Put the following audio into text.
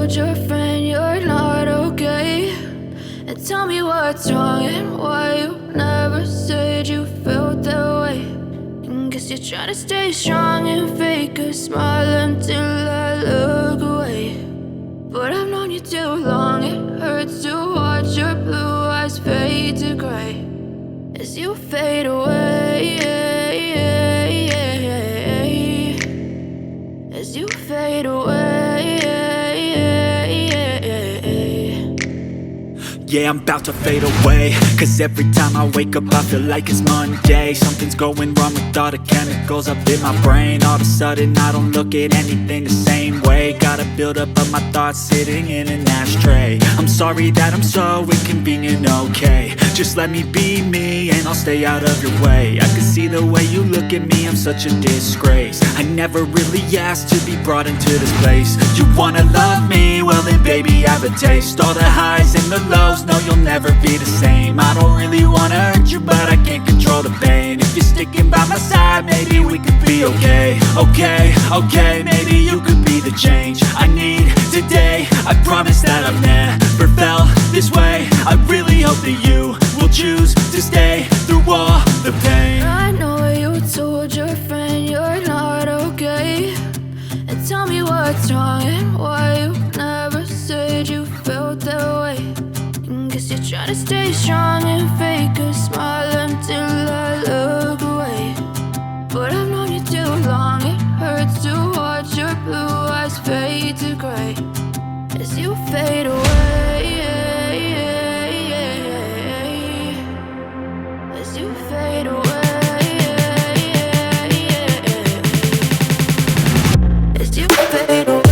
told your friend you're not okay, and tell me what's wrong and why you never said you felt that way. And guess you're trying to stay strong and fake a smile until I look away. But I've known you too long, it hurts to watch your blue eyes fade to gray as you fade away, as you fade away. Yeah, I'm about to fade away, cause every time I wake up I feel like it's Monday. Something's going wrong with all the chemicals up in my brain. All of a sudden I don't look at anything the same way. Got a buildup of my thoughts sitting in an ashtray. I'm sorry that I'm so inconvenient, okay. Just let me be me and I'll stay out of your way. I can see the way you look at me, I'm such a disgrace. I never really asked to be brought into this place. You wanna love me? Well then baby, have a taste. All the highs and the lows, no, you'll never be the same. I don't really wanna hurt you, but I can't control the pain. If you're sticking by my side, maybe we could be okay. Okay, maybe you could be the change I need today. I promise that I've never felt this way. I really hope that you will choose to stay through all the pain. I know you told your friend you're not okay, and tell me what's wrong and why you never said you felt that way. And guess you're trying to stay strong and fake a smile until I look away. But I've known you too long, it hurts to watch your blue eyes fade to gray as you fade away, as you fade away. As you fade away.